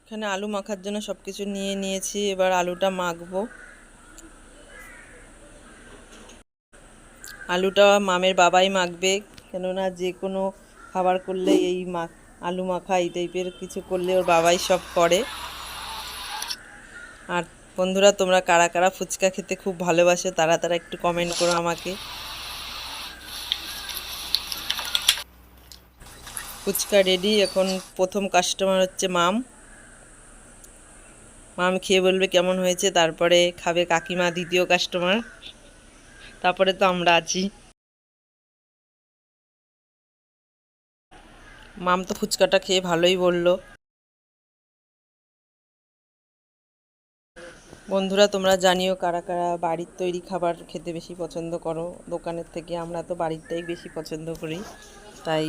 এখানে আলু মাখার জন্য সব কিছু নিয়ে নিয়েছি, এবার আলুটা মাখবো। আলুটা মামের বাবাই মাখবে, কেননা যে কোনো খাবার করলে এই আলু মাখা এই টাইপের কিছু করলে ওর বাবাই সব করে। আর বন্ধুরা, তোমরা কারা কারা ফুচকা খেতে খুব ভালোবাসো তারা তারা একটু কমেন্ট করো আমাকে। ফুচকা রেডি। এখন প্রথম কাস্টমার হচ্ছে মাম। মাম খেয়ে বলবে কেমন হয়েছে, তারপরে খাবে কাকিমা দ্বিতীয় কাস্টমার, তারপরে তো আমরা আছি। মাম তো ফুচকাটা খেয়ে ভালোই বললো। বন্ধুরা, তোমরা জানিও কারা কারা বাড়ির তৈরি খাবার খেতে বেশি পছন্দ করো দোকানের থেকে। আমরা তো বাড়িরটাই বেশি পছন্দ করি, তাই